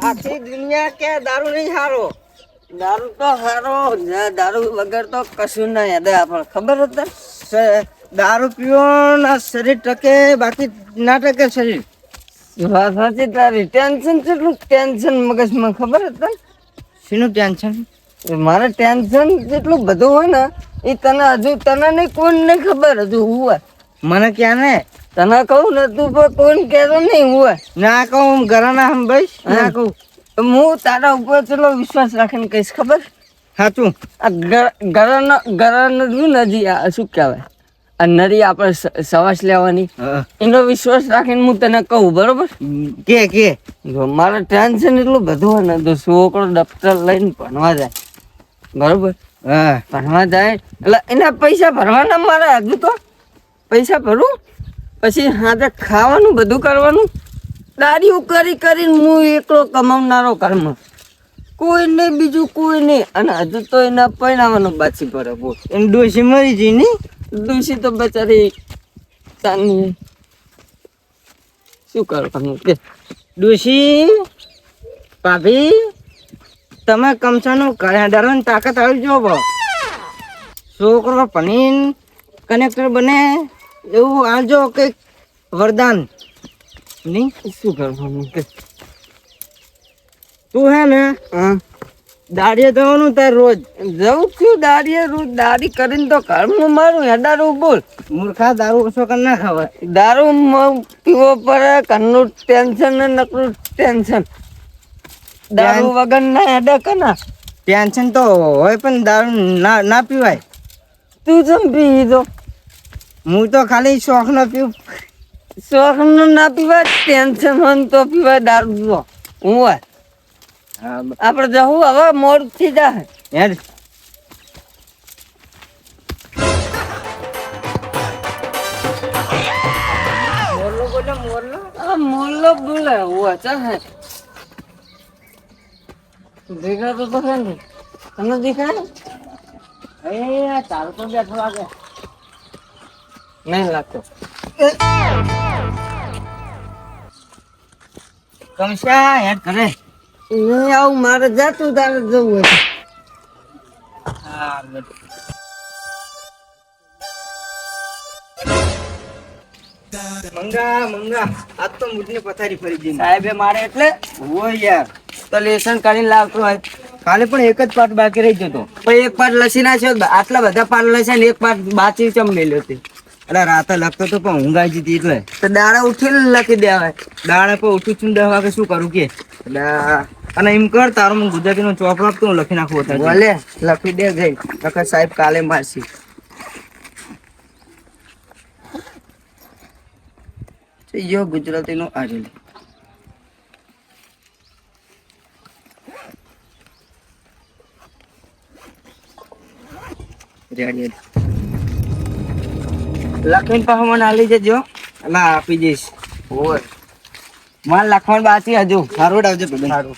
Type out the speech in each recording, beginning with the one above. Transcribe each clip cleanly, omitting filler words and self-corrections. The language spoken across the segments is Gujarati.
આખી દુનિયા કે દારૂ નહીં હારો. દારૂ તો હારો, દારૂ વગર તો કશું ના યાદ આપણે ખબર હતા. દારૂ પીવો ના શરીર ટકે, બાકી ના ટકે શરીર. વાત સાચી તારી. ટેન્શન કેટલું ટેન્શન મગજમાં ખબર હતા. શીનું ટેન્શન? મારે ટેન્શન જેટલું બધું હોય ને એ તને હજુ તને નહીં કોઈ નહીં ખબર હજુ હોય. મને ક્યાં ને તને કહું ને તું પણ કોઈ કહેતો નહીં હોય. ના કહું ઘરે ના સંભાઈશ ના કહું. હું તારા ઉપર ચલો વિશ્વાસ રાખીને કહીશ ખબર. સાચું. આ ઘરનો નદી શું કહેવાય આ નદી આપણે સવાસ લેવાની એનો વિશ્વાસ રાખીને હું તને કહું બરોબર. કે મારે ટેન્શન એટલું બધું હોય ને તો છોકરો દફતર લઈને ભણવા જાય બરોબર. હા ભણવા જાય એટલે એના પૈસા ભરવાના મારે હજુ તો પૈસા ભરું પછી હાથે ખાવાનું બધું કરવાનું. દાડીઓ કરીને હું એકલો કમાવનારો કર્મ કોઈ નહીં બીજું કોઈ નહીં. અને હજુ તો એના પરિણામવાનું બાછી પડે બોલ. એની ડોશી મરી જઈ નહીં. ડોશી તો બચારી ચાની શું કરવાનું કે ડોશી ભાભી તમે કમસાનું ડરવાની તાકાત આવી જો છોકરો ભણીને કનેક્ટર બને એવું આજો કંઈક વરદાન નહીં. શું કરવાનું કે તું હે ને દાડીએ જવાનું તાર રોજ જવું છું. દાડીએ રોજ દાડી કરીને તો ઘરમાં મારું હેડારું બોલ. મૂર્ખા દારૂ ઓછો કરી ના ખવાય. દારૂ પીવો પડે ઘરનું ટેન્શન ને નકરું ટેન્શન. દારૂ વગર ના હેડા કના ટેન્શન તો હોય પણ દારૂ ના પીવાય. તું જેમ પી તો હું તો ખાલી શોખ નો પીવું. શોખ નો ના પીવાય ટેન્શન હોય તો પીવાય દારૂ પીવો. હું હોય આપડે જવું હવે મોડ થી જાય યાર. મોરલો બોલે હું ચાલ હે દેખાતો તો છે ને તમને દેખાય. તારો તો બેઠો લાગે નહીં લાગતો. કમશા યાર કરે નહીં આવું મારે જાતું તારે જવું હોય. મંગા આજ તો મુજને પથારી ફરી ગઈ સાહેબે મારે એટલે હોય યાર. તો લેસન કરીને લાવતો હોય કાલે પણ એક જ પાઠ બાકી રહી જતો. પણ એક પાઠ લસી ના છે આટલા બધા પાઠ લસ્યા ને એક પાઠ બાચી ચમ મેલ્યો હતી. એટલે રાતે લખતો તો પણ ઊંઘ આવી જતી એટલે તો દાડા ઉઠીને લખી દેવાય. દાડા પર ઉઠું છું 10 વાગે શું કરું કે અને એમ કર તારો હું ગુજરાતી નો ચોપ આપતો હું લખી નાખું ભલે લખી દે ગઈ લખા સાહેબ કાલે મારસી. યો ગુજરાતી નો આજે લખીને પાછું મને આલી જજો એટલે આપી દઈશ. હોય મારે લખવાનું બાકી હજુ. સારું આવજો સારું.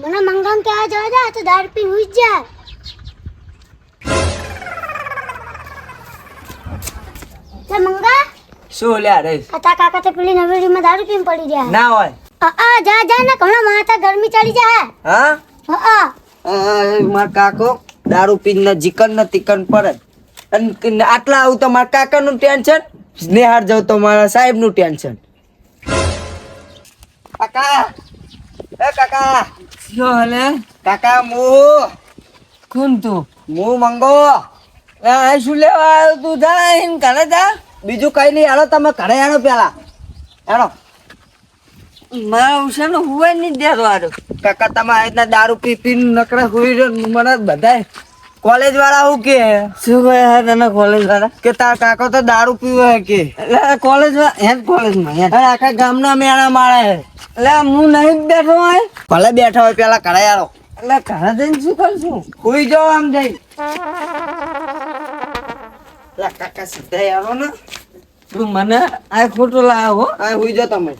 મને મંગમ કે આ જવા દે તો દારૂ પી હુઈ જાય. તે મંગા શું લ્યા રે આતા કાકા તે પેલી નવેડીમાં દારૂ પીને પડી ગયા ના હોય. જા ને ઘણા માતા ગરમી ચડી જાય. હા માર કાકો દારૂ પીને ચિકન ને તિકન પડે. અને આટલા આવું તો મારા કાકા નું ટેન્શન નિહાર જવું તો મારા સાહેબ નું ટેન્શન. કાકા કાકા શું હલે કાકા મુ કોણ તું? હું મંગો. શું લેવા આવ્યો તું? જા ઘરે જા બીજું કઈ નહીં. હાલો તમે ઘરે આવો પેલા હેડો. મારા ઉષાનો હુવાય નહીં દેતો આરો. કાકા તમે આ રીતના દારૂ પી પીને નકરા હુઈ રહ્યો મને બધા કોલેજ વાળા હું કે શું કહે તને કોલેજ વાળા કે તાર કાકો તો દારૂ પીવે કે કોલેજ કોલેજમાં આખા ગામના મેળા મારે. એટલે હું નહીં બેઠો હોય ભલે બેઠા હોય પેલા ઘરે આવો. એટલે ઘરે જઈને શું કરશું? હુઈ જાઓ આમ જઈ. કાકા સીધા આવો ને તું મને આ ખોટું લાવો. આ હુઈ જાઓ તમે.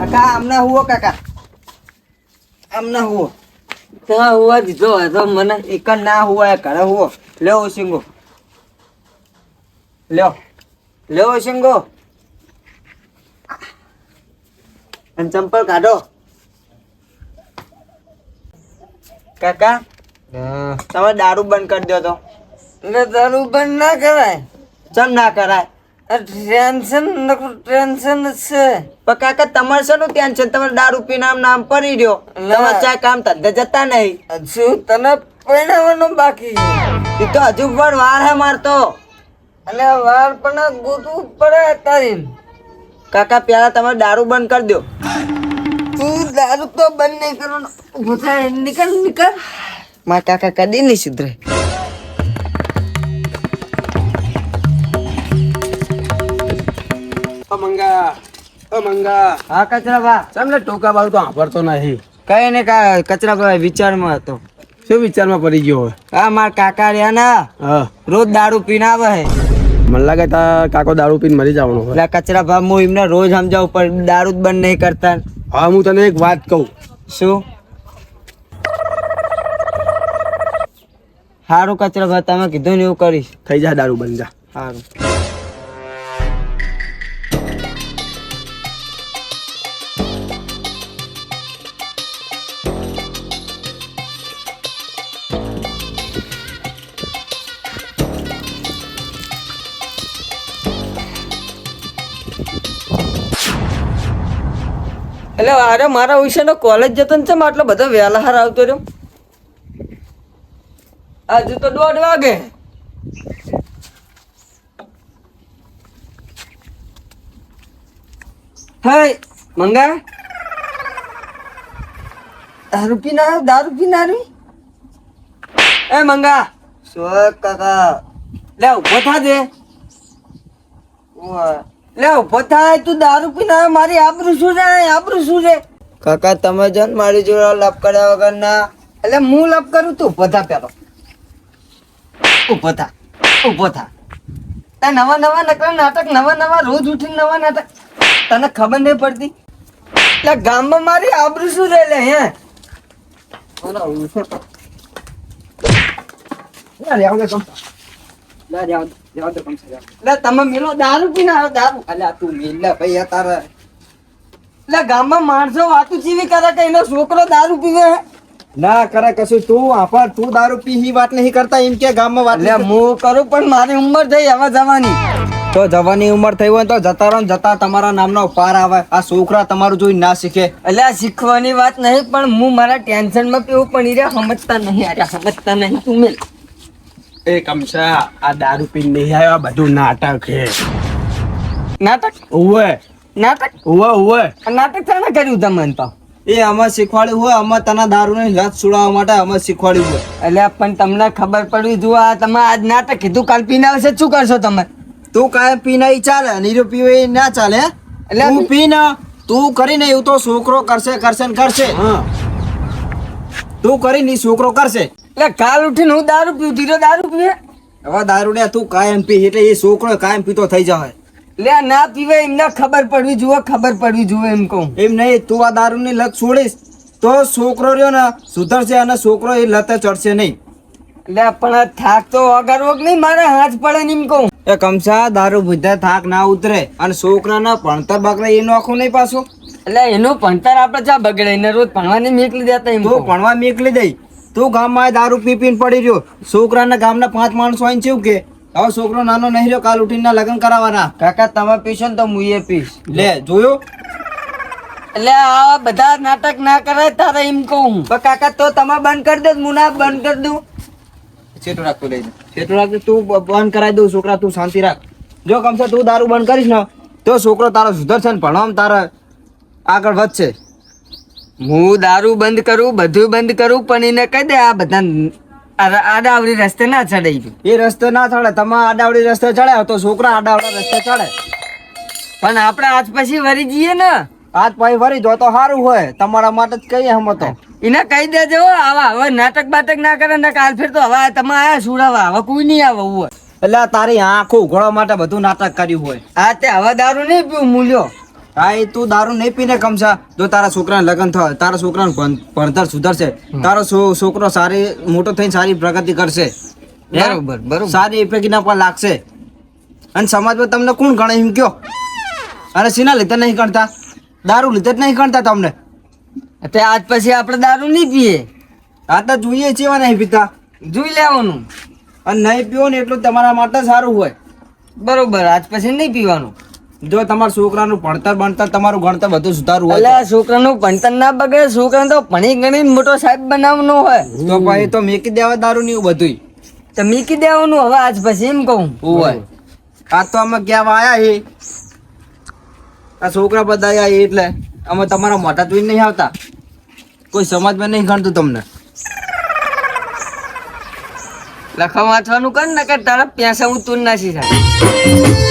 કાકા આમના હુઓ કાકા આમના હુઓ ત્યાં હુવા દીધો હોય તો મને એક જ ના હુવા ઘરે હુઓ લ્યો સિંગો લ્યો સિંગો અને ચંપલ કાઢો કાકા તમે દારૂ બંધ કરી દો તો એટલે દારૂ બંધ ના કરાય ચમ ના કરાય ટેન્શન ટેન્શન છે પણ કાકા તમારે શેનું ટેન્શન તમારે દારૂ પીને આમ નામ પડી રહ્યો તમારે ચાય કામ ધંધે જતા નહીં શું તને પહેણાવવાનું બાકી એ તો હજુ પણ વાર હે મારતો અને વાર પણ ગોતવું પડે તારી કાકા પેલા તમે દારૂ બંધ કરી દો તું દારૂ તો બંધ નહીં કરવાનો ઉભો થાય નીકળ મારા કાકા કદી નહીં સુધરે મંગા હા કચરા બા ચાલ ટોકા બાજુ તો સાંભળતો નહીં કઈ ને કચરા બા વિચારમાં હતો શું વિચારમાં પડી ગયો હોય હા મારા કાકા રહ્યા ના હા રોજ દારૂ પીને આવે હે મને લાગે તા કાકો દારૂ પીને મરી જવાનો હોય એટલે કચરા બા હું એમને રોજ સમજાવું પણ દારૂ જ બંધ નહીં કરતા હા હું તને એક વાત કહું શું સારું કચરા બા તમે કીધું ને એવું કરીશ થઈ જા દારૂ બંધ જા સારું એટલે અરે મારા વિષયનો કોલેજ જતો ને ચમ આટલો બધો વહેલા હાર આવતો રહ્યો હજુ તો 1:30 વાગે હાય મંગા દારૂ પીને આવ્યો એ મંગા શું કાકા લે ઉભો થા દે લે ઉભો થાય તું દારૂ પીને આવ્યો મારી આબરૂ શું છે કાકા તમે જન મારી જોડે લપ કર્યા વગર ના એટલે હું લપ કરું તું ઉભો થા પેલો ઉભો થા તા નવા નકરા નાટક નવા રોજ ઉઠીને નવા નાટક તને ખબર નહીં પડતી એટલે ગામમાં મારી આબરૂ શું રે લે હે તમે મેલો દારૂ પીને આવ્યો દારૂ અલ્યા તું મેલા ભાઈ તારે એટલે ગામમાં માણસો વાતું ચીવી કરે કે એનો છોકરો દારૂ પીવે ના કરે કશું તું આપણ તું દારૂ પી હી વાત નહીં કરતા એમ કે ગામમાં વાત એટલે હું કરું પણ મારી ઉંમર થઈ હવે જવાની તો જવાની ઉંમર થઈ હોય તો જતા રહો ને જતા તમારા નામનો પાર આવે આ છોકરા તમારું જોઈ ના શીખે એટલે આ શીખવાની વાત નહીં પણ હું મારા ટેન્શનમાં પીવું પણ ઈ સમજતા નહીં તું મેલ એ કમસા આ દારૂ પીને નહીં આવ્યો આ બધું નાટક છે નાટક ઓવે નાટક શાને કર્યું તમને તો એ અમે શીખવાડ્યું હોય અમે તને દારૂ ની લત છોડાવવા માટે અમે શીખવાડ્યું હોય એટલે પણ તમને ખબર પડવી જુઓ આ તમે આજ નાટક કીધું કાલ પીને આવશે શું કરશો તમે તું કાંઈ પીને ઈ ચાલે નીરો પીવો એ ના ચાલે એટલે તું પીને તું કરીને એવું તો છોકરો કરશે તું કરીને ઈ છોકરો કરશે એટલે કાલ ઉઠીને હું દારૂ પીવું ધીરે દારૂ પીવે હવે દારૂ ને તું કાયમ પી એટલે એ છોકરો કાયમ પીતો થઈ જાય લે ના પીવે એમને ખબર પડવી જુઓ એમ કહું એમ નહીં તું આ દારૂ ની લત છોડીશ તો છોકરો રહ્યો ને સુધરશે અને છોકરો એ લતે ચડશે નહીં એટલે પણ આ થાક તો વગાડવો કે નહીં મારે હાથ પડે ને એમ કહું એ કમસા દારૂ પીધા થાક ના ઉતરે અને છોકરાના ભણતર બગડે એનું આખું નહીં પાછું એટલે એનું ભણતર આપણે ચા બગડે એને રોજ ભણવાની મેકલી દેતા એમ તું કહું. ભણવા મેકલી દઈ તું ગામમાં દારૂ પી પીને પડી રહ્યો છોકરાના ગામના 5 માણસો આઈને કેવું કે હવે છોકરો નાનો નહીં રહ્યો કાલ ઉઠીને લગ્ન કરાવવાના કાકા તમે પીશો ને તો હું એ પીશ લે જોયું એટલે આ બધા નાટક ના કરાય તારે એમ કહું પણ કાકા તો તમે બંધ કરી દે હું ના બંધ કરી દઉં છેટું રાખતો લઈ છેટું રાખતો તું બંધ કરાવી દઉં છોકરા તું શાંતિ રાખ જો કમસે તું દારૂ બંધ કરીશ ને તો છોકરો તારો સુધરશે ને ભણવામાં તારે આગળ વધશે હું દારૂ બંધ કરું બધું બંધ કરું પણ એને કહી દે આ બધા આડાવડી રસ્તે ના ચડાઈ ગયું એ રસ્તે ના ચડે તમે આડાવડી રસ્તે ચડ્યા તો છોકરા આડાવડા રસ્તે ચડે પણ આપણે આજ પછી વરી જઈએ ને આજ પાછી ફરી જો તો સારું હોય તમારા માટે જ કહીએ હમ તો એને કહી દેજો આવા હવે નાટક બાટક ના કરે ને કાલ ફેર તો હવે તમે આયા સુડાવા હવે કોઈ નહીં આવે હોય એટલે તારી આંખો ઉઘાડવા માટે બધું નાટક કર્યું હોય હા તે હવે દારૂ નહીં પીવું મૂલ્યો હા એ તું દારૂ નહીં પીને કમસા જો તારા છોકરાને લગ્ન થાય તારા છોકરાનું ભણતર સુધરશે તારો છોકરો સારી મોટો થઈને સારી પ્રગતિ કરશે બરોબર બરોબર સારી ઇફેક્ટ પર લાગશે અને સમાજમાં તમને કોણ ગણે એમ કયો અને સીના લીધે નહીં ગણતા દારૂ લીધે જ નહીં ગણતા તમને તે આજ પછી આપણે દારૂ નહીં પીએ આ તો જોઈએ છીએ નહીં પીતા જોઈ લેવાનું અને નહીં પીવો ને એટલું તમારા માટે સારું હોય બરોબર આજ પછી નહીં પીવાનું જો તમારા છોકરાનું ભણતર તમારું ગણતર બધું સુધારવું હોય અલ્યા છોકરાનું ભણતર ના બગડે છોકરાને તો ભણી ગણી મોટો સાહેબ બનાવવાનો હોય તો ભાઈ તો મેકી દેવા દારૂ ને એવું બધું તો મીકી દેવાનું હવે આજ પછી એમ કહું હોય આ તો અમે ક્યાં આયા હે આ છોકરા બધા આયા હે એટલે અમે તમારા મોટા જોઈને નહીં આવતા કોઈ સમાજમાં નહીં ગણતું તમને લખવા વાંચવાનું કર ને કે તારા પૈસા હું તું નાસી થાય